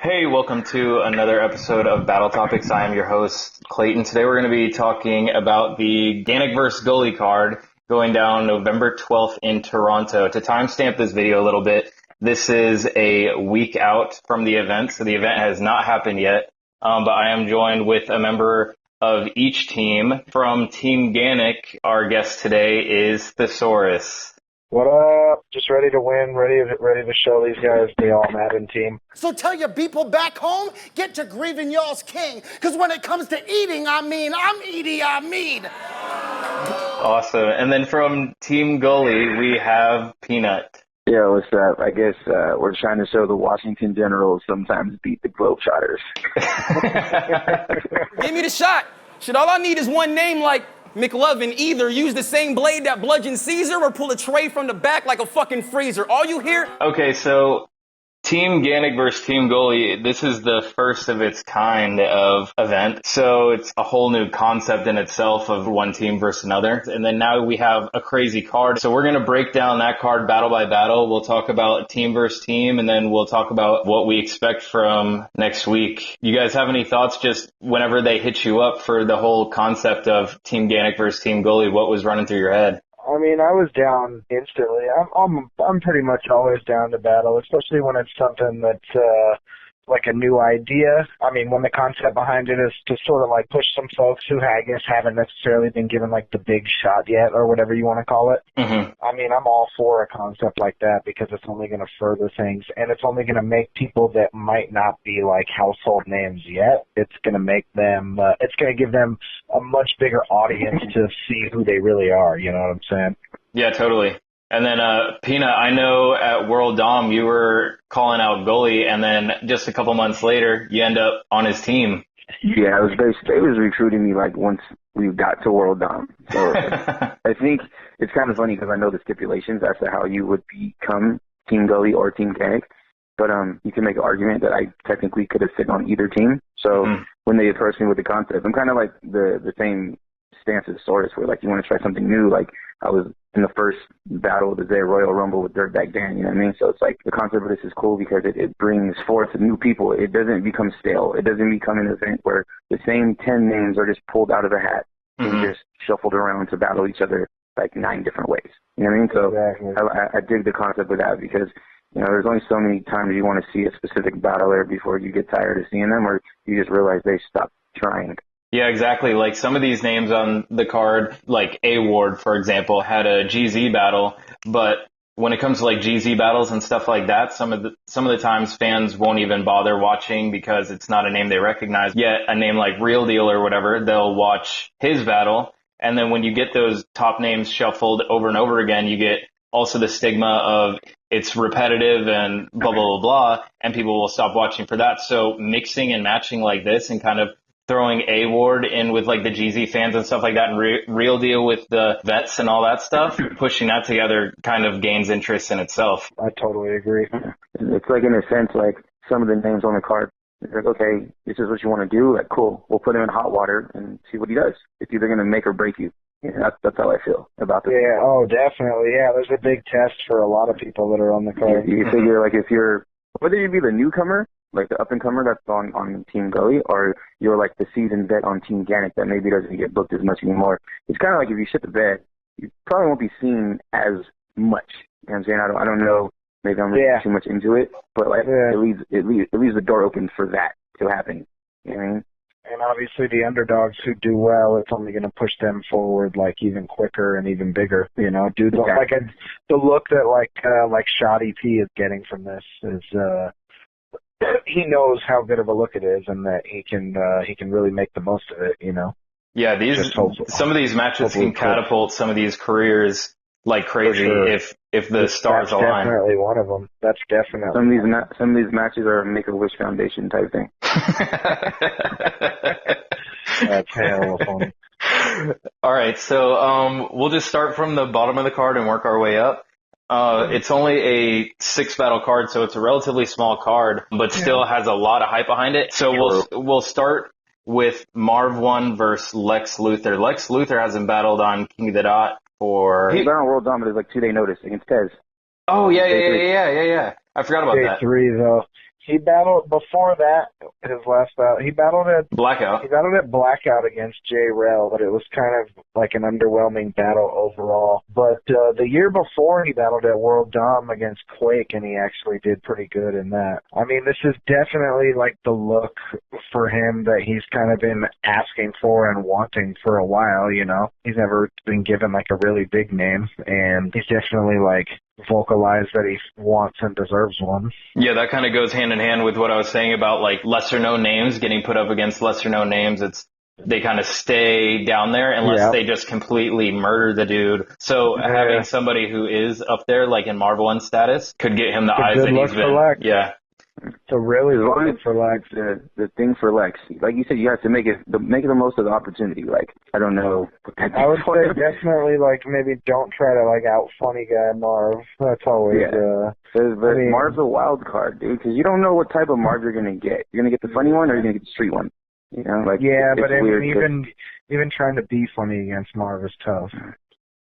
Hey, welcome to another episode of Battle Topics. I am your host, Clayton. Today we're going to be talking about the Ganik vs. Gully card going down November 12th in Toronto. To timestamp this video a little bit, this is a week out from the event, so the event has not happened yet, but I am joined with a member of each team. From Team Ganik, our guest today is Saurus. What up? Just ready to win, ready to show these guys the all-Madden team. So tell your people back home, get to grieving y'all's king. Because when it comes to eating, I'm Edie, Awesome. And then from Team Gully, we have Pnut. Yeah, what's up? I guess we're trying to show the Washington Generals sometimes beat the Globetrotters. Give me the shot. Shit, all I need is one name like McLovin. Either use the same blade that bludgeoned Caesar or pull a tray from the back like a fucking freezer. All you hear? Okay, so Team Ganik versus Team Gully, this is the first of its kind of event. So it's a whole new concept in itself of one team versus another. And then now we have a crazy card. So we're going to break down that card battle by battle. We'll talk about team versus team, and then we'll talk about what we expect from next week. You guys have any thoughts just whenever they hit you up for the whole concept of Team Ganik versus Team Gully? What was running through your head? I mean, I was down instantly. I'm pretty much always down to battle, especially when it's something that's like a new idea. I mean, when the concept behind it is to sort of like push some folks who I guess haven't necessarily been given like the big shot yet, or whatever you want to call it. Mm-hmm. I mean, I'm all for a concept like that because it's only going to further things, and it's only going to make people that might not be like household names yet. It's going to make them. It's going to give them a much bigger audience to see who they really are. You know what I'm saying? Yeah, totally. And then, Pina, I know at World Dom you were calling out Gully, and then just a couple months later, you end up on his team. Yeah, they was recruiting me like once we got to World Dom. So I think it's kind of funny because I know the stipulations as to how you would become Team Gully or Team Ganik. But you can make an argument that I technically could have sit on either team. So when they approached me with the concept, I'm kind of like the same stance as Saurus, where like you want to try something new. Like I was in the first battle of the day Royal Rumble with Dirtbag Dan, you know what I mean? So it's like the concept of this is cool because it brings forth new people. It doesn't become stale. It doesn't become an event where the same 10 names are just pulled out of a hat and just shuffled around to battle each other like 9 different ways. You know what I mean? So Exactly. I dig the concept of that because, you know, there's only so many times you want to see a specific battler before you get tired of seeing them or you just realize they stopped trying. Yeah, exactly. Like some of these names on the card, like A Ward, for example, had a GZ battle, but when it comes to like GZ battles and stuff like that, some of the times fans won't even bother watching because it's not a name they recognize. Yet a name like Real Deal or whatever, they'll watch his battle. And then when you get those top names shuffled over and over again, you get also the stigma of it's repetitive and blah, blah, blah, blah, and people will stop watching for that. So mixing and matching like this and kind of throwing A Ward in with like the GZ fans and stuff like that and Real Deal with the vets and all that stuff, pushing that together kind of gains interest in itself. I totally agree. It's like in a sense like some of the names on the card. It's like, okay, this is what you want to do. Like, cool. We'll put him in hot water and see what he does. It's either going to make or break you. Yeah, that's how I feel about this. Yeah, oh, definitely. Yeah, there's a big test for a lot of people that are on the card. You figure, like, if you're, whether you be the newcomer, like the up-and-comer that's on Team Gully, or you're like the seasoned vet on Team Ganik that maybe doesn't get booked as much anymore, it's kind of like if you shit the bed, you probably won't be seen as much. You know what I'm saying? I don't know. Maybe I'm reading too much into it, but like it leaves the door open for that to happen. You know what I mean? And obviously the underdogs who do well, it's only going to push them forward like even quicker and even bigger. You know, dude, like the look that like Shoddy P is getting from this is he knows how good of a look it is and that he can really make the most of it. You know. Yeah, some of these matches can catapult some of these careers like crazy if the stars align. That's definitely one of them. That's definitely some of these matches are a Make-A-Wish Foundation type thing. That's hell funny. All right, so we'll just start from the bottom of the card and work our way up. It's only a 6-battle card, so it's a relatively small card, but still has a lot of hype behind it. So we'll start with Marv 1 versus Lex Luthor. Lex Luthor hasn't battled on King of the Dot for... He's been on World Dominant like 2-day notice against Tez. Oh, yeah. I forgot about Day that. 3, though. He battled before that. His last battle, he battled at Blackout. Blackout against Jay Rell, but it was kind of like an underwhelming battle overall. But the year before, he battled at World Dom against Quake, and he actually did pretty good in that. I mean, this is definitely like the look for him that he's kind of been asking for and wanting for a while. You know, he's never been given like a really big name, and he's definitely like vocalized that he wants and deserves one. Yeah, that kind of goes hand in hand with what I was saying about like lesser known names getting put up against lesser known names. They kind of stay down there unless they just completely murder the dude. So having somebody who is up there, like in Marvel 1 status, could get him the eyes that he's been. Yeah. So really looking for Lex. The thing for Lex, like you said, you have to make it the most of the opportunity. Like, I don't know. I would say definitely like maybe don't try to like out funny guy Marv. That's always but Marv's a wild card, dude, because you don't know what type of Marv you're gonna get. You're gonna get the funny one or you're gonna get the street one. You know, like but I weird mean, even trying to be funny against Marv is tough.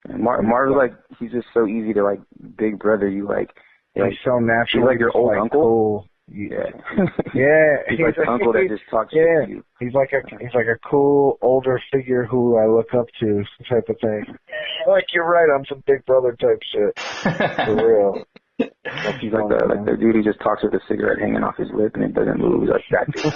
Marv's like, he's just so easy to like big brother. You like he's so natural. He's like your old uncle. Cool. Yeah. He's like an uncle that just talks to you. He's like a cool older figure who I look up to, type of thing. Like, you're right on some big brother type shit. For real. Like he's like the dude who just talks with a cigarette hanging off his lip and it doesn't move. Like that dude.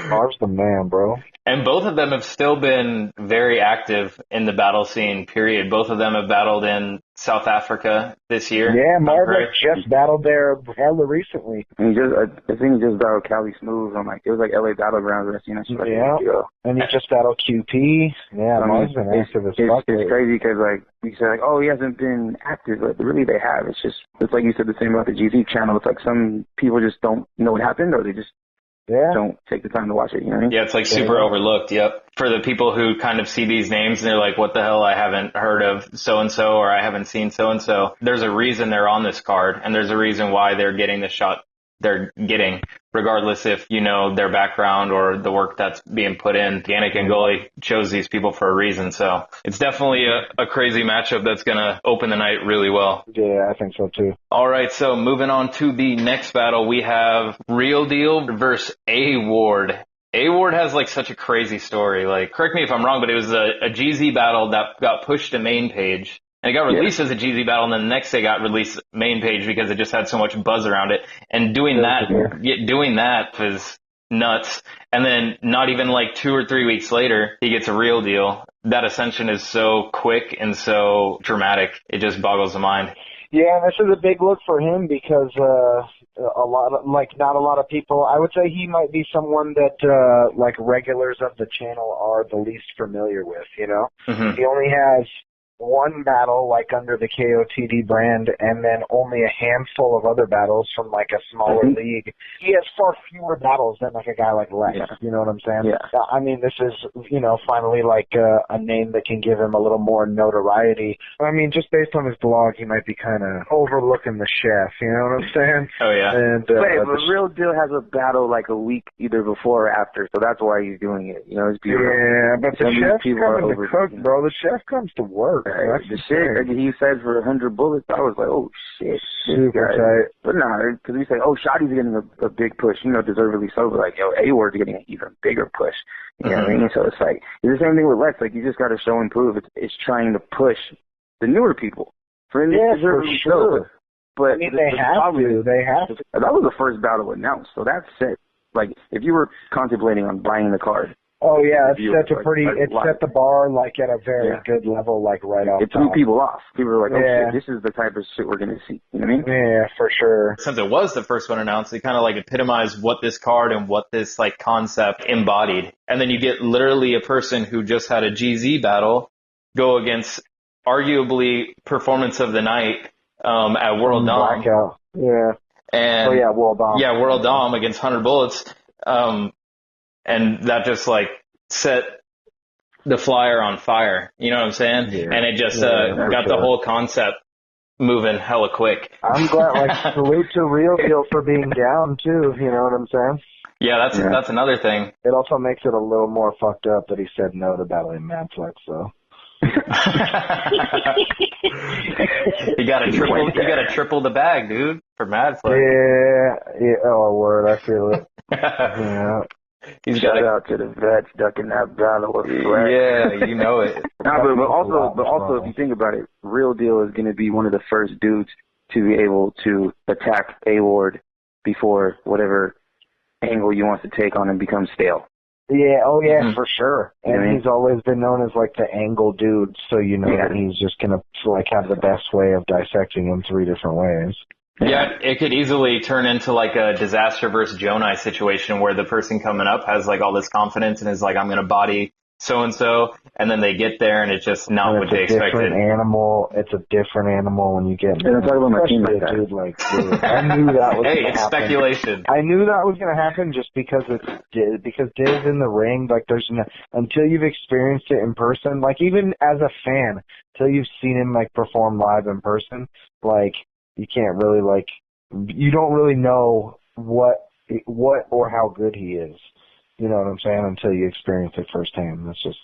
Marv's the man, bro. And both of them have still been very active in the battle scene, period. Both of them have battled in South Africa this year. Yeah, Marv just battled there hella recently. And I think he just battled Cali Smooth on it was like LA Battlegrounds or something. And he just battled QP. Yeah, Marv's been active as fuck. It's crazy because like you said, like, oh, he hasn't been active, but really they have. It's like you said the same about the GZ channel. It's like some people just don't know what happened, or they just don't take the time to watch it, you know what I mean? Yeah, it's like super overlooked, yep. For the people who kind of see these names and they're like, what the hell, I haven't heard of so-and-so or I haven't seen so-and-so. There's a reason they're on this card, and there's a reason why they're getting the shot they're getting, regardless if you know their background or the work that's being put in. Ganik and Gully chose these people for a reason, so it's definitely a crazy matchup that's going to open the night really well. Yeah, I think so too. All right, so moving on to the next battle, we have Real Deal versus A-Ward. A-Ward has like such a crazy story. Like, correct me if I'm wrong, but it was a GZ battle that got pushed to main page. And it got released as a GZ battle, and then the next day got released main page because it just had so much buzz around it. And doing that was nuts. And then not even like 2 or 3 weeks later, he gets a Real Deal. That ascension is so quick and so dramatic. It just boggles the mind. Yeah, this is a big look for him because not a lot of people. I would say he might be someone that like regulars of the channel are the least familiar with. You know, He only has one battle like under the KOTD brand, and then only a handful of other battles from like a smaller league. He has far fewer battles than like a guy like Lex. Yeah. You know what I'm saying? Yeah. I mean, this is finally like a name that can give him a little more notoriety. I mean, just based on his blog, he might be kind of overlooking the chef. You know what I'm saying? Oh yeah. And but Real Deal has a battle like a week either before or after, so that's why he's doing it. You know, it's beautiful. Yeah, but the chef's coming to cook, bro. The chef comes to work. The shit like he said for 100 bullets, I was like, oh shit, super tight. But nah, because we say, oh, Shotty's getting a big push, deservedly so. But like, yo, A-Ward's getting an even bigger push. You know what I mean? So it's like it's the same thing with Lex. Like, you just got to show and prove. It's trying to push the newer people for sure. So, but I mean, they have to. That was the first battle announced, so that's it. Like, if you were contemplating on buying the card. Oh yeah, it set the bar like at a very good level, like right off. It threw people off. People were like, "Oh shit, this is the type of shit we're gonna see." You know what I mean? Yeah, for sure. Since it was the first one announced, it kind of like epitomized what this card and what this like concept embodied. And then you get literally a person who just had a GZ battle go against arguably performance of the night at World Dom. Blackout. Yeah. And World Dom. Yeah, World Dom against 100 Bullets. And that just like set the flyer on fire. You know what I'm saying? Yeah. And it just got the whole concept moving hella quick. I'm glad, like, salute to Real Deal for being down too. You know what I'm saying? Yeah, that's another thing. It also makes it a little more fucked up that he said no to battling Madflex, though. You gotta triple the bag, dude, for Mad Flag. Yeah. Oh, word, I feel it. Yeah. He's Shout got out to the vets ducking that battle with swag. Yeah, you know it. But also, if you think about it, Real Deal is going to be one of the first dudes to be able to attack A-Ward before whatever angle you want to take on him becomes stale. Yeah, oh yeah, Mm-hmm. for sure. And he's always been known as like the angle dude, so you know that he's just gonna like have the best way of dissecting him 3 different ways. Yeah, it could easily turn into like a Disaster versus Jonai situation where the person coming up has like all this confidence and is like, I'm gonna body so-and-so, and then they get there and it's just not what they expected. It's a different animal when you get I'm talking about my team like that. Dude, dude, I knew that was Hey, gonna it's happen. speculation. I knew that was going to happen just because because Diz in the ring, like there's until you've experienced it in person, like even as a fan, until you've seen him like perform live in person, like you can't really you don't really know what or how good he is. You know what I'm saying? Until you experience it firsthand. That's just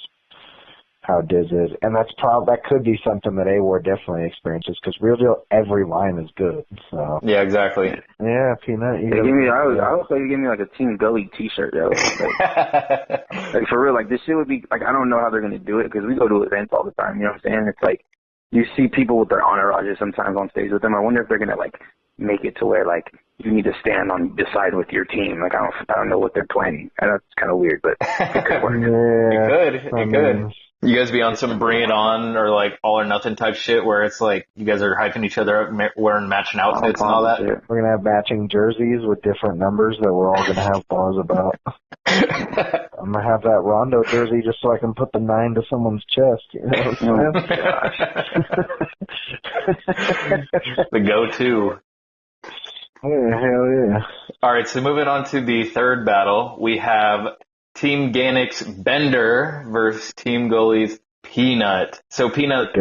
how Diz is. And that could be something that A-Ward definitely experiences, because Real Deal, every line is good. So Yeah, exactly. yeah, Peanut. I would say you give me like a Team Gully t-shirt, yo. Like for real, like this shit would be, like I don't know how they're going to do it, because we go to events all the time, you know what I'm saying? It's like, you see people with their entourages sometimes on stage with them. I wonder if they're going to like make it to where like you need to stand on the side with your team. Like I don't know what they're planning. I know it's kind of weird, but it could work. It could. You guys be on some Bring It On or like All or Nothing type shit where it's like you guys are hyping each other up, wearing matching outfits and all that? We're going to have matching jerseys with different numbers that we're all going to have bars about. I'm going to have that Rondo jersey just so I can put the 9 to someone's chest. You know what I'm saying? The go-to. Yeah, hell yeah. All right, so moving on to the third battle, we have Team Ganik's Bender versus Team Gully's Pnut. So Pnut,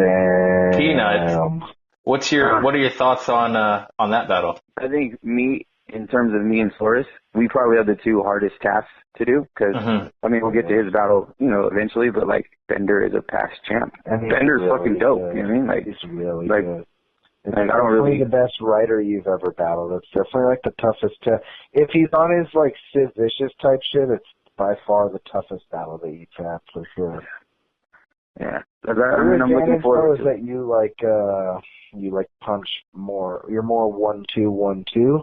what are your thoughts on that battle? I think in terms of me and Saurus, we probably have the 2 hardest tasks to do, because I mean, we'll get to his battle, eventually, but like Bender is a past champ. And Bender's really fucking dope. Good. You know what I mean? Like he's really like, good. It's definitely the best writer you've ever battled. It's definitely like the toughest. If he's on his like Sid Vicious type shit, it's by far the toughest battle that you've had for sure. Yeah, I'm looking forward to that you like punch more. You're more 1-2-1-2,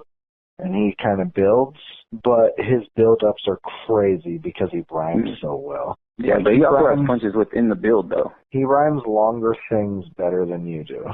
and he kind of builds, but his build-ups are crazy because he rhymes so well. Yeah, but he also has punches within the build, though. He rhymes longer things better than you do.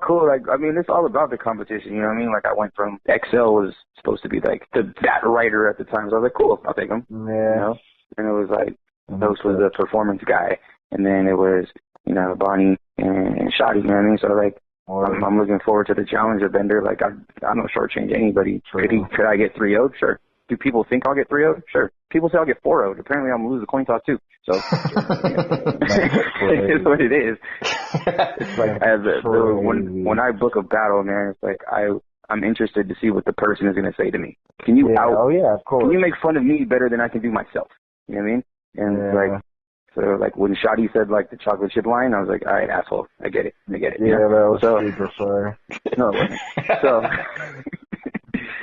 Cool. Like, I mean, it's all about the competition. You know what I mean? Like, I went from XL was supposed to be like that writer at the time, so I was like, cool, I'll take him. Yeah. And it was like, Dos was the performance guy, and then it was, Bonnie and Shotty. You know what I mean? So like, I'm looking forward to the challenge of Bender. Like, I don't shortchange anybody. Could I get 3-0'd? Sure. Do people think I'll get 3-0'd? Sure. People say I'll get 4-0'd. Apparently, I'm going to lose the coin toss, too. So, it's what it is. It's like, when I book a battle, man, it's like, I'm interested to see what the person is going to say to me. Can you of course. Can you make fun of me better than I can do myself? You know what I mean? And so when Shotty said like the chocolate chip line, I was like, all right, asshole, I get it. Yeah, that was super fire. No, it wasn't.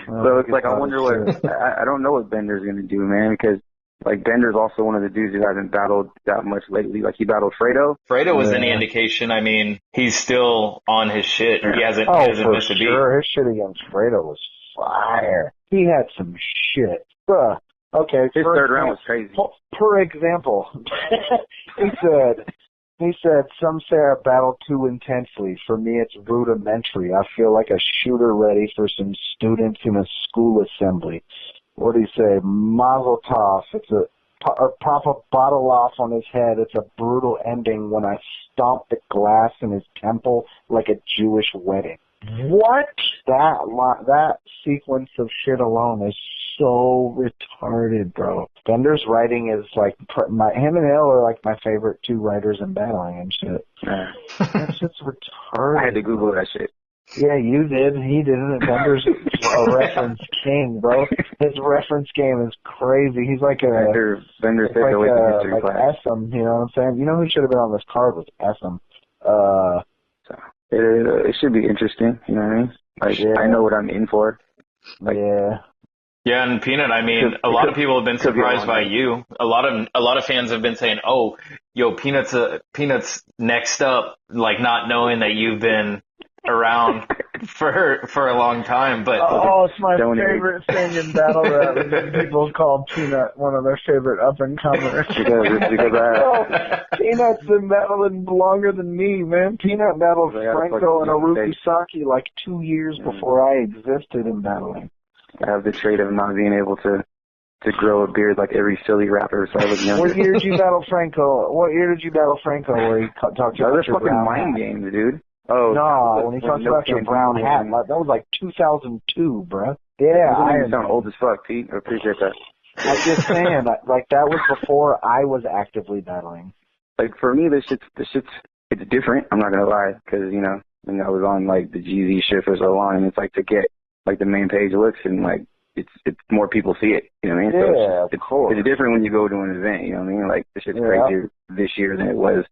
So it's like, I wonder I don't know what Bender's going to do, man, because like Bender's also one of the dudes who hasn't battled that much lately. Like he battled Fredo. Fredo was any indication. I mean, he's still on his shit. He hasn't missed a beat. His shit against Fredo was fire. He had some shit. Bruh. Okay, his third round was crazy. For example, he said, some say I battle too intensely. For me, it's rudimentary. I feel like a shooter ready for some students in a school assembly. What do you say? Mazel tov. It's pop a bottle off on his head. It's a brutal ending when I stomp the glass in his temple like a Jewish wedding. What? That sequence of shit alone is so retarded, bro. Bender's writing is like him and Hill are like my favorite 2 writers in battling and shit. That shit's retarded. I had to Google that shit. Yeah, you did. He didn't. Bender's a reference king, bro. His reference game is crazy. He's like Bender stayed away from history class. Essam, you know what I'm saying? You know who should have been on this card was Essam. So it should be interesting. You know what I mean? Like I know what I'm in for. Like, Yeah, and Peanut, I mean, a lot of people have been surprised by you. A lot of fans have been saying, "Oh, yo, Peanut's next up," like not knowing that you've been around for a long time. But it's my favorite thing in battle rap. People call Peanut one of their favorite up and comers. Peanut's been battling longer than me, man. Peanut battled Franco and Haruki Saki like 2 years before I existed in battling. I have the trait of not being able to grow a beard like every silly rapper. So I was younger. What year did you battle Franco? Where he talked about your fucking mind hat? games, dude. Oh no, when he talks about your brown hat, that was like 2002, bro. Yeah, I sound old as fuck, Pete. I appreciate that. I'm just saying, like that was before I was actively battling. Like for me, this shit's it's different. I'm not gonna lie, because you know, when I was on like the GZ shit for so long, and it's like to get like the main page looks and like it's more people see it. You know what I mean? Yeah, so of course. It's different when you go to an event. You know what I mean? Like this shit's crazier this year than it was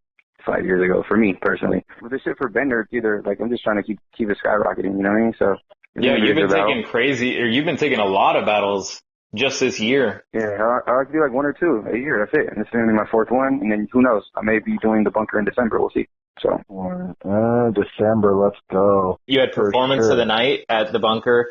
5 years ago for me personally. With this shit for Bender, it's either like I'm just trying to keep it skyrocketing. You know what I mean? So yeah, you've been taking a lot of battles just this year. Yeah, I like to do like 1 or 2 a year. That's it. And this is gonna be my 4th one, and then who knows? I may be doing the bunker in December. We'll see. So December, let's go. You had performance of the night at the bunker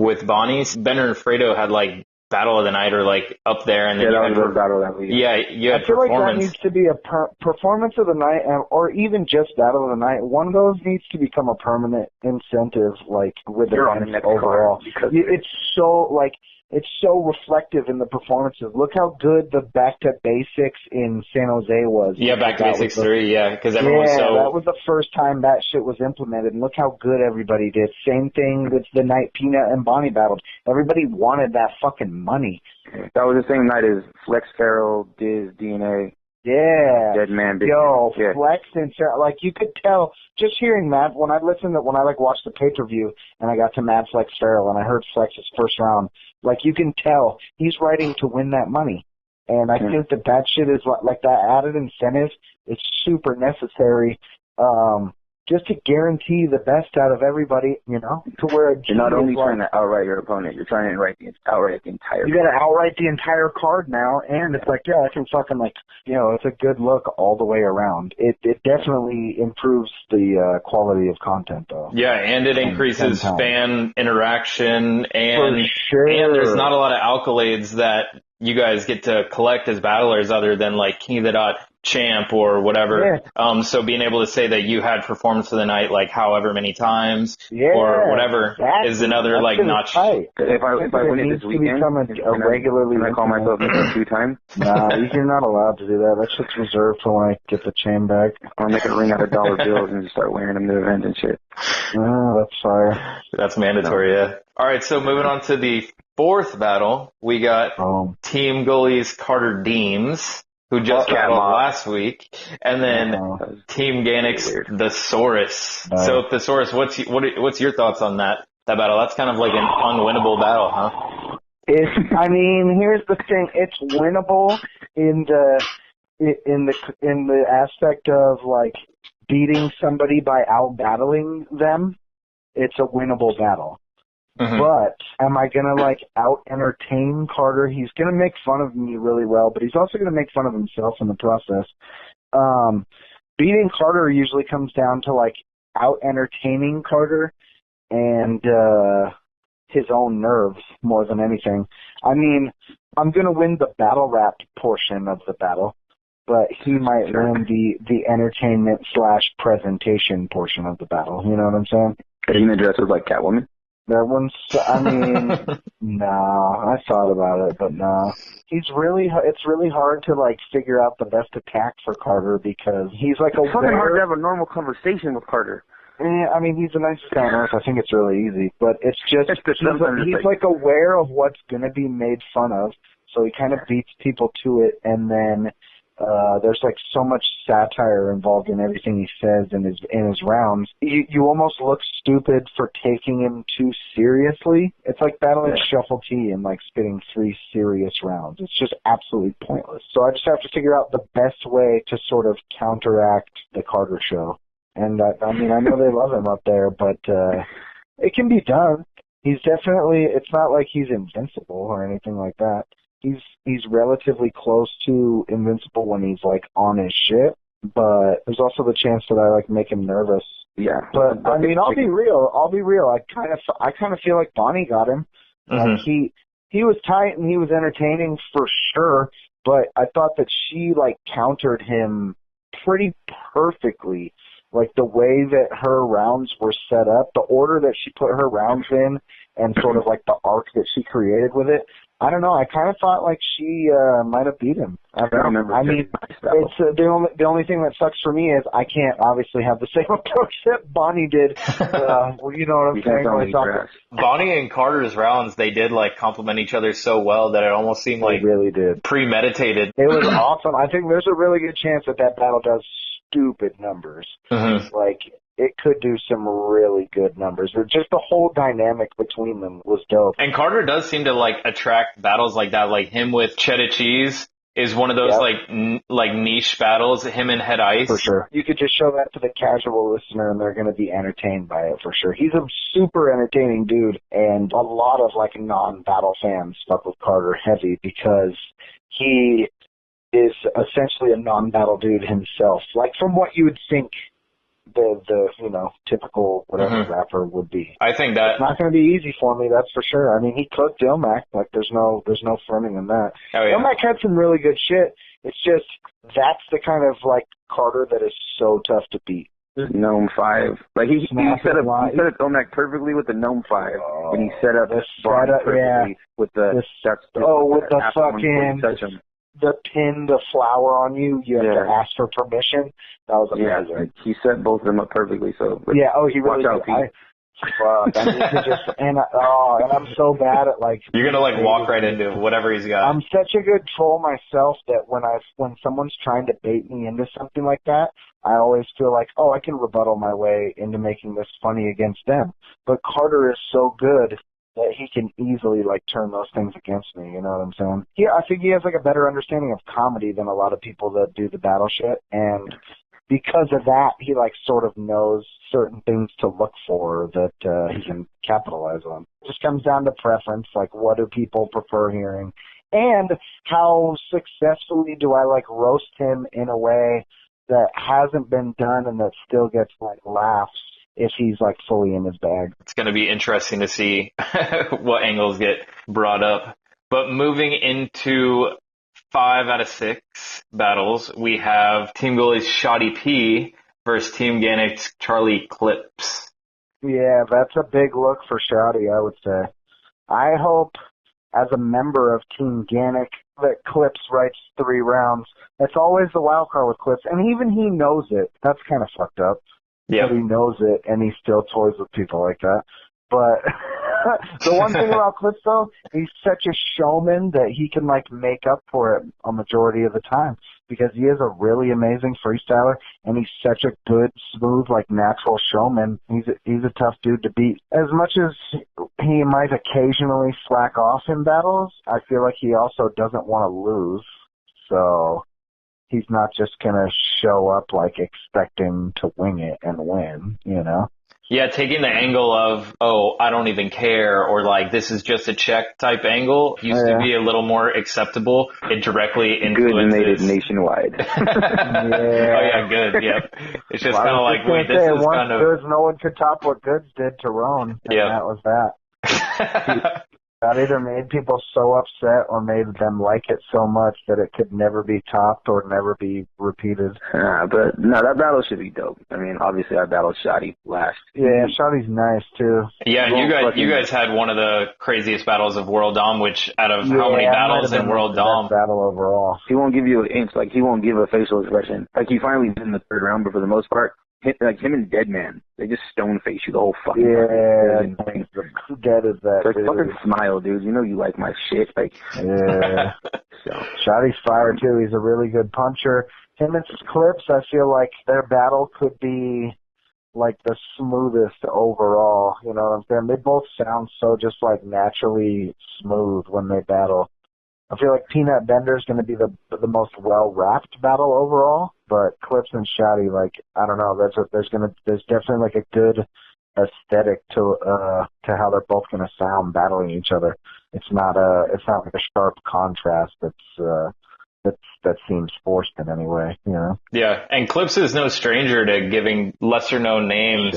with Bonnie's. Benner and Fredo had like battle of the night or like up there, and then that was battle that week. Yeah, you had I feel performance. like that needs to be a performance of the night, or even just battle of the night. One of those needs to become a permanent incentive, like with the overall. It's so like. It's so reflective in the performances. Look how good the Back to Basics in San Jose was. Yeah, Back to Basics 3, yeah, because everyone was so... that was the first time that shit was implemented, and look how good everybody did. Same thing with the night Peanut and Bonnie battled. Everybody wanted that fucking money. That was the same night as Flex, Farrell, Diz, DNA. Yeah. Dead Man, Big Yo, Man. Flex and Sarah, like you could tell just hearing Matt when I watched the pay-per-view and I got to Matt Flex Farrell and I heard Flex's first round, like you can tell he's writing to win that money. And I think that shit is like that added incentive. It's super necessary. Just to guarantee the best out of everybody, you know, to where you're not only trying to outright your opponent, you're trying to outright the entire. You got to outright the entire card now, and it's like, yeah, I can fucking like, you know, it's a good look all the way around. It definitely improves the quality of content, though. Yeah, and it increases fan interaction, and for sure. And there's not a lot of accolades that you guys get to collect as battlers other than like King of the Dot champ or whatever. Yeah. So being able to say that you had performance of the night like however many times or whatever is another like notch. Tight. If I win it this weekend, regularly, can I call myself 2 times? Nah, you're not allowed to do that. That shit's reserved for when I get the chain back. I'll make a ring out of dollar bills and just start wearing them to events and shit. Oh, that's fire. That's mandatory, yeah. All right, so moving on to the 4th battle, we got Team Gully's Carter Deems, who just battled last week, and then Team Ganik's the Saurus. So Thesaurus, what's your thoughts on that battle? That's kind of like an unwinnable battle, huh? I mean, here's the thing: it's winnable in the aspect of like beating somebody by out battling them. It's a winnable battle. Mm-hmm. But am I going to, like, out-entertain Carter? He's going to make fun of me really well, but he's also going to make fun of himself in the process. Beating Carter usually comes down to, like, out-entertaining Carter and his own nerves more than anything. I mean, I'm going to win the battle rap portion of the battle, but he might win the entertainment/presentation portion of the battle. You know what I'm saying? Are you going to dress as, like, Catwoman? That one's, I mean, I thought about it, but no. It's really hard to, like, figure out the best attack for Carter because he's like it's fucking hard to have a normal conversation with Carter. Yeah, I mean, he's the nicest guy on earth. I think it's really easy, but it's just, he's like aware of what's going to be made fun of, so he kind of beats people to it, and then There's like so much satire involved in everything he says in his rounds. You almost look stupid for taking him too seriously. It's like battling Shuffle T and like spitting 3 serious rounds. It's just absolutely pointless. So I just have to figure out the best way to sort of counteract the Carter show. And I mean, I know they love him up there, but it can be done. He's definitely, it's not like he's invincible or anything like that. He's relatively close to invincible when he's like on his shit, but there's also the chance that I like make him nervous. Yeah. But I mean, I'll be real. I kind of feel like Bonnie got him. Like he was tight and he was entertaining for sure, but I thought that she like countered him pretty perfectly. Like the way that her rounds were set up, the order that she put her rounds in, and sort of like the arc that she created with it. I don't know. I kind of thought like she might have beat him. I remember. I mean, it's the only thing that sucks for me is I can't obviously have the same approach that Bonnie did. Well, you know what I'm saying? Bonnie and Carter's rounds, they did like complement each other so well that it almost seemed like really did premeditated. It was awesome. I think there's a really good chance that battle does stupid numbers. Like it could do some really good numbers. Or just the whole dynamic between them was dope. And Carter does seem to like attract battles like that. Like him with Cheddar Cheese is one of those like niche battles. Him and Head Ice. For sure. You could just show that to the casual listener and they're going to be entertained by it for sure. He's a super entertaining dude, and a lot of like non-battle fans fuck with Carter heavy because he is essentially a non-battle dude himself. Like from what you would think the you know, typical whatever rapper would be. I think that it's not going to be easy for me, that's for sure. I mean, he cooked Ilmac. Like there's no fronting in that. Ilmac had some really good shit. It's just that's the kind of like Carter that is so tough to beat. Gnome 5. Like he set up Ilmac perfectly with the Gnome 5, and he set up Barney perfectly with the fucking the pin, the flower on you. You have to ask for permission. That was amazing. Yeah, he set both of them up perfectly. So he really did. Fuck, I need to just and I'm so bad at like. You're gonna like walk right into whatever he's got. I'm such a good troll myself that when someone's trying to bait me into something like that, I always feel like, I can rebuttal my way into making this funny against them. But Carter is so good that he can easily like turn those things against me. You know what I'm saying? I think he has like a better understanding of comedy than a lot of people that do the battle shit, and because of that, he like sort of knows certain things to look for that he can capitalize on. It just comes down to preference, like what do people prefer hearing, and how successfully do I like roast him in a way that hasn't been done and that still gets like laughs if he's like fully in his bag. It's going to be interesting to see what angles get brought up. But moving into 5 out of 6 battles, we have Team Gully's Shoddy P versus Team Ganik's Charlie Clips. Yeah, that's a big look for Shoddy, I would say. I hope, as a member of Team Ganik, that Clips writes 3 rounds. That's always the wild card with Clips, and even he knows it. That's kind of fucked up. Yeah, he knows it, and he still toys with people like that. But the one thing about Clips, though, he's such a showman that he can, like, make up for it a majority of the time because he is a really amazing freestyler, and he's such a good, smooth, like, natural showman. He's a tough dude to beat. As much as he might occasionally slack off in battles, I feel like he also doesn't want to lose. So he's not just going to show up, like, expecting to wing it and win, you know? Yeah, taking the angle of, I don't even care, or like, this is just a check type angle used to be a little more acceptable. It directly influences. Good made it nationwide. Good, yep. It's just kind of like, wait, this is kind of. Goods, no one could top what Goods did to Roan, and that was that. That either made people so upset or made them like it so much that it could never be topped or never be repeated. But no, that battle should be dope. I mean, obviously I battled Shoddy last. Yeah, Shoddy's nice too. Yeah, and you guys had one of the craziest battles of World Dom, which out of how many battles in World Dom? Battle overall. He won't give you an inch, like he won't give a facial expression. Like he finally did in the 3rd round, but for the most part, him and Deadman, they just stone face you the whole fucking time. time. Who dead is that? Like, dude? fucking smile, dude. You know you like my shit. Like, Yeah. so. Shotty's fire too. He's a really good puncher. Him and Clips, I feel like their battle could be like the smoothest overall. You know what I'm saying? They both sound so just like naturally smooth when they battle. I feel like Peanut Bender's going to be the most well-wrapped battle overall, but Clips and Shotty, like, I don't know, there's definitely like a good aesthetic to how they're both going to sound battling each other. It's not like a sharp contrast that seems forced in any way, you know? Yeah, and Clips is no stranger to giving lesser-known names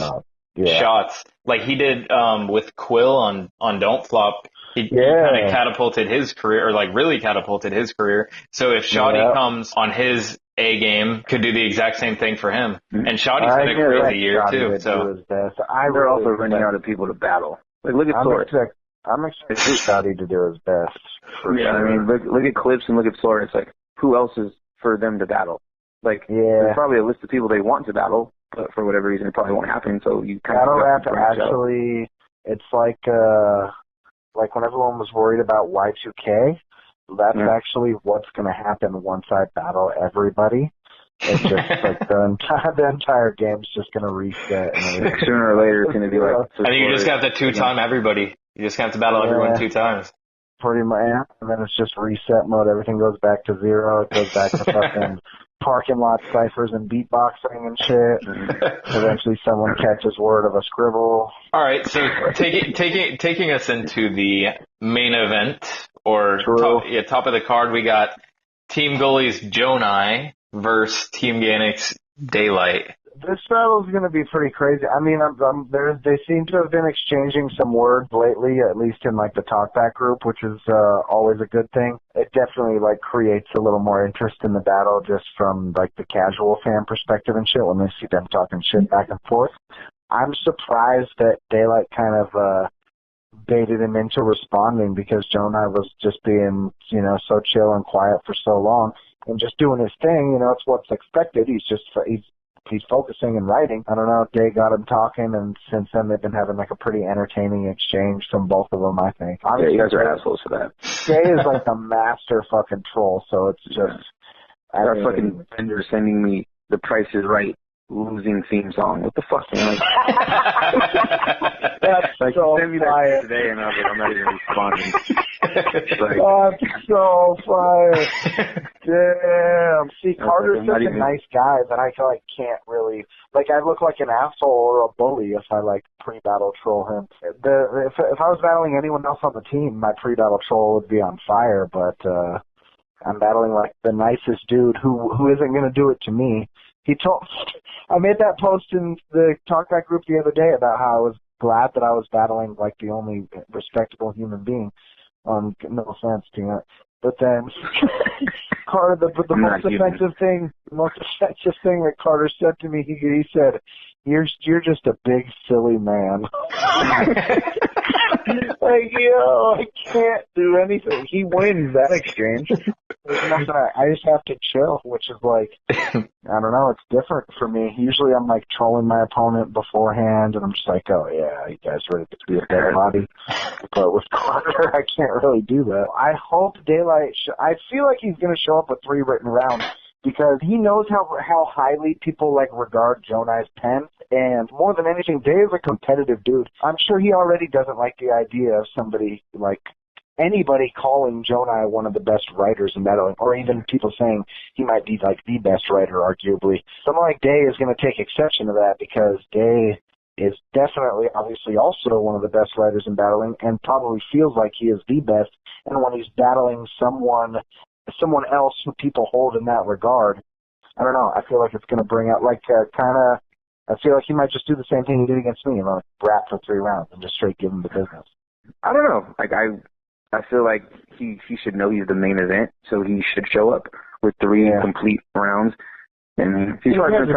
shots. Like he did with Quill on Don't Flop. He kind of catapulted his career, or like really catapulted his career. So if Shotty comes on his A game, could do the exact same thing for him. And Shotty's had a crazy year too. So they're also running out of people to battle. Like look at Saurus. I'm expecting Shotty to do his best. I mean, look at Clips and look at Saurus. Like, who else is for them to battle? Like, there's probably a list of people they want to battle, but for whatever reason, it probably won't happen. So you kind battle of rap actually, it's like when everyone was worried about Y2K, that's actually what's going to happen once I battle everybody. It's just like the entire game's just going to reset. And sooner or later, it's going to be like. I think you just got to two-time everybody. You just have to battle everyone 2 times. Pretty much, and then it's just reset mode. Everything goes back to 0. It goes back to fucking parking lot ciphers and beatboxing and shit. Eventually, someone catches word of a scribble. All right, so taking us into the main event, or top of the card, we got Team Gully's Jonai versus Team Ganik's Daylight. This battle is going to be pretty crazy. I mean, they seem to have been exchanging some words lately, at least in like the talkback group, which is always a good thing. It definitely like creates a little more interest in the battle just from like the casual fan perspective and shit when they see them talking shit back and forth. I'm surprised that Daylight kind of baited him into responding because Jonai was just being, you know, so chill and quiet for so long and just doing his thing. You know, it's what's expected. He's focusing and writing. I don't know if Day got him talking, and since then they've been having like a pretty entertaining exchange from both of them, I think. Yeah, you guys are assholes for that. Day is like the master fucking troll, so it's just... Our fucking vendor sending me The Price is Right losing theme song. What the fuck, man? That's like, so send me fire. that today, and I was like, I'm not even responding. That's so fire. Damn. See, Carter's such a nice guy that I feel like can't really... Like, I look like an asshole or a bully if I, like, pre-battle troll him. If I was battling anyone else on the team, my pre-battle troll would be on fire, but I'm battling, like, the nicest dude who isn't going to do it to me. I made that post in the talkback group the other day about how I was glad that I was battling like the only respectable human being. No offense, Peanut. But then Carter, the most offensive thing that Carter said to me, he said, "You're just a big silly man." Like, yo, I can't do anything. He wins that exchange. There's nothing. I just have to chill, which is like, I don't know. It's different for me. Usually, I'm like trolling my opponent beforehand, and I'm just like, oh yeah, you guys ready to be a dead body? But with Carter, I can't really do that. I hope Daylight. I feel like he's gonna show up with 3 written rounds. Because he knows how highly people like regard Jonai's pen, and more than anything, Day is a competitive dude. I'm sure he already doesn't like the idea of somebody like anybody calling Jonai one of the best writers in battling, or even people saying he might be like the best writer, arguably. Someone like Day is going to take exception to that because Day is definitely, obviously, also one of the best writers in battling, and probably feels like he is the best. And when he's battling someone else who people hold in that regard, I don't know. I feel like it's going to bring out, like, I feel like he might just do the same thing he did against me, like, rap for 3 rounds and just straight give him the business. I don't know. Like, I feel like he should know he's the main event, so he should show up with 3 complete rounds. And he's hasn't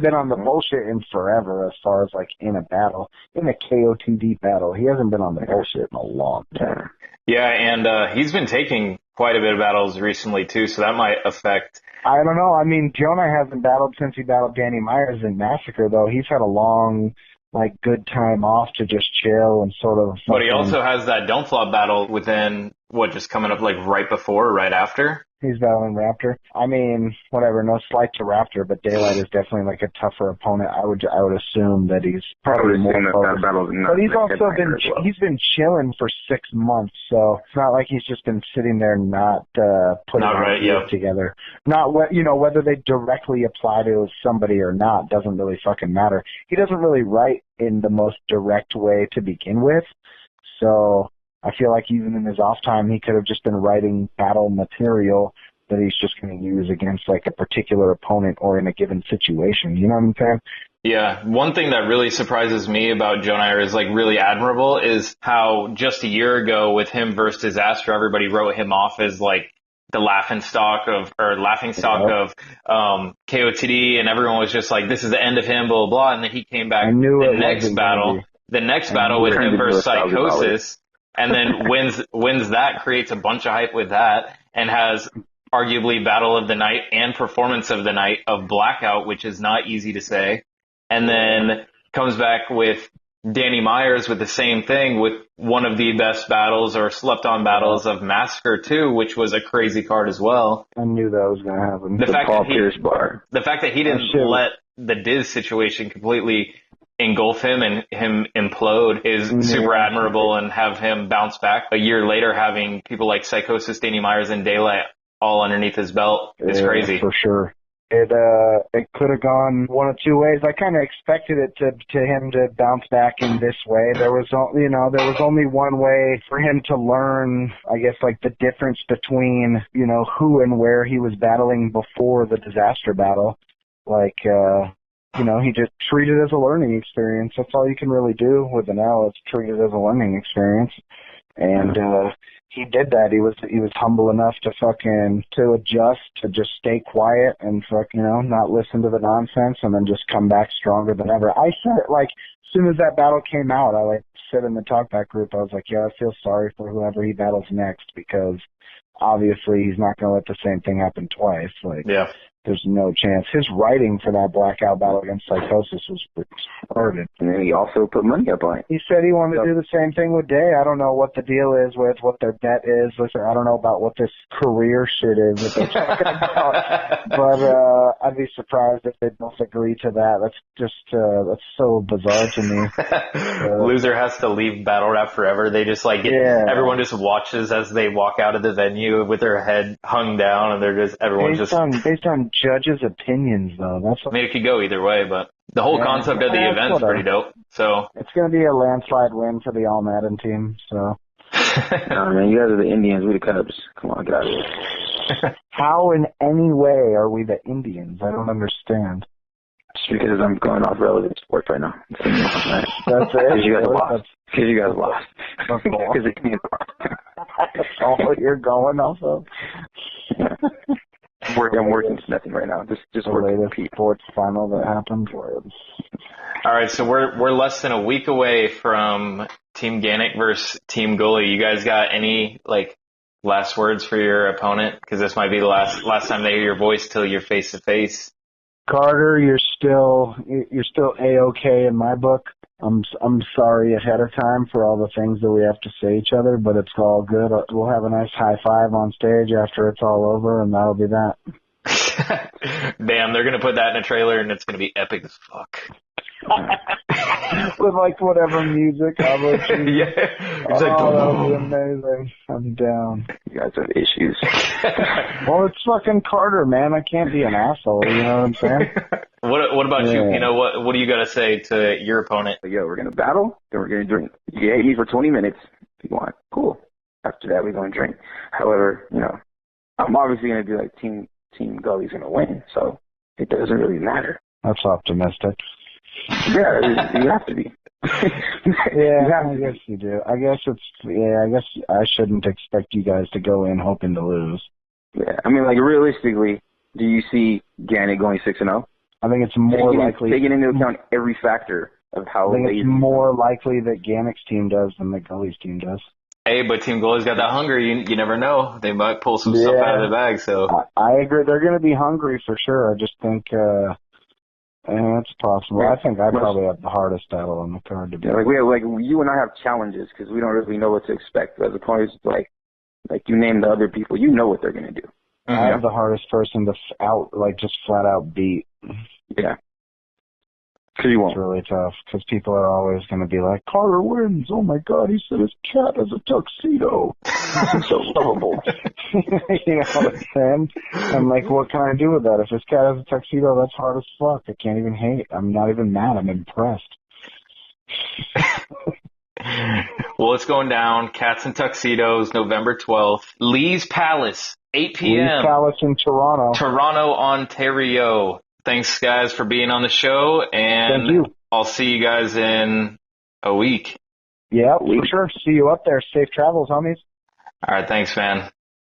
been on the bullshit in forever as far as, like, in a battle. In a KOTD battle, he hasn't been on the bullshit in a long time. Yeah, and he's been taking quite a bit of battles recently, too, so that might affect I don't know. I mean, Jonah hasn't battled since he battled Danny Myers in Massacre, though. He's had a long, like, good time off to just chill and sort of. But he also has that Don't Flop battle within, just coming up like right before or right after? He's battling Raptor. I mean, whatever. No slight to Raptor, but Daylight is definitely like a tougher opponent. I would assume that he's probably more focused. But he's also been chilling for 6 months, so it's not like he's just been sitting there not putting ideas together. Not whether they directly apply to somebody or not doesn't really fucking matter. He doesn't really write in the most direct way to begin with, so I feel like even in his off time, he could have just been writing battle material that he's just going to use against like a particular opponent or in a given situation. You know what I'm saying? Yeah. One thing that really surprises me about Jonah is like really admirable is how just a year ago with him versus Disaster, everybody wrote him off as like the laughing stock of KOTD, and everyone was just like, this is the end of him, blah, blah, blah. And then he came back the next battle with him versus Psychosis. And then wins that, creates a bunch of hype with that, and has arguably battle of the night and performance of the night of Blackout, which is not easy to say. And then comes back with Danny Myers with the same thing, with one of the best battles or slept-on battles of Massacre 2, which was a crazy card as well. I knew that was going to happen. The fact that he didn't let the Diz situation completely engulf him and him implode is super admirable, and have him bounce back a year later having people like Psychosis, Danny Myers, and Daylight all underneath his belt is crazy. For sure. It could have gone one of two ways. I kind of expected it to him to bounce back in this way. There was only one way for him to learn, I guess, like the difference between, who and where he was battling before the Disaster battle. Like, he just treat it as a learning experience. That's all you can really do with an L. It's treat it as a learning experience. And he did that. He was humble enough to adjust, to just stay quiet and not listen to the nonsense, and then just come back stronger than ever. I said it like as soon as that battle came out. I said in the talkback group, I was like, yeah, I feel sorry for whoever he battles next, because obviously he's not going to let the same thing happen twice. There's no chance. His writing for that Blackout battle against Psychosis was retarded. And then he also put money up on it. He said he wanted to do the same thing with Day. I don't know what the deal is with what their bet is. Listen, I don't know about what this career shit is that they're talking about. But I'd be surprised if they both agree to that. That's just that's so bizarre to me. Loser has to leave Battle Rap forever. They just everyone just watches as they walk out of the venue with their head hung down, and they're just based on judges' opinions, though. It could go either way, but the whole concept of the event is pretty dope. So it's going to be a landslide win for the All Madden team. So, no, man, you guys are the Indians. We the Cubs. Come on, get out of here. How in any way are we the Indians? I don't understand. Just because I'm going off relevant sports right now. That's it. Because you guys lost. Because you guys lost. Because that's all you're going off of. I'm working to nothing right now. Just working the sports final that happened. All right, so we're less than a week away from Team Ganik versus Team Gully. You guys got any last words for your opponent? Because this might be the last time they hear your voice till you're face to face. Carter, you're still A-okay in my book. I'm sorry ahead of time for all the things that we have to say each other, but it's all good. We'll have a nice high five on stage after it's all over, and that'll be that. Damn, they're gonna put that in a trailer, and it's gonna be epic as fuck. With whatever music, yeah. That'll be amazing. I'm down. You guys have issues. Well, it's fucking Carter, man. I can't be an asshole. You know what I'm saying? What about you? What do you got to say to your opponent? Yo, we're gonna battle, then we're gonna drink. You hate me for 20 minutes if you want. Cool. After that, we're gonna drink. However, I'm obviously gonna do Team Gully's gonna win, so it doesn't really matter. That's optimistic. Yeah, you have to be. Yeah, I guess you do. I guess I shouldn't expect you guys to go in hoping to lose. Yeah, I mean, realistically, do you see Ganik going 6-0? I think it's more likely. Taking into account every factor of how. I think it's more likely that Ganik's team does than that Gully's team does. Hey, but Team Gully's got that hunger. You never know. They might pull some stuff out of the bag. So I agree. They're going to be hungry for sure. I just think it's possible. I think I probably have the hardest battle on the card to be. Yeah, like you and I have challenges because we don't really know what to expect. As opposed to like you name the other people, you know what they're going to do. I have the hardest person to just flat out beat. Yeah. Because you won't. It's really tough because people are always going to be like, Carter wins. Oh my God, he said his cat has a tuxedo. He's so lovable. You know what I'm saying? I'm like, what can I do with that? If his cat has a tuxedo, that's hard as fuck. I can't even hate. I'm not even mad. I'm impressed. Well, it's going down. Cats and Tuxedos, November 12th. Lee's Palace, 8 p.m. Lee's Palace in Toronto. Toronto, Ontario. Thanks, guys, for being on the show, and Thank you. I'll see you guys in a week. Yeah, sure. See you up there. Safe travels, homies. All right, thanks, man.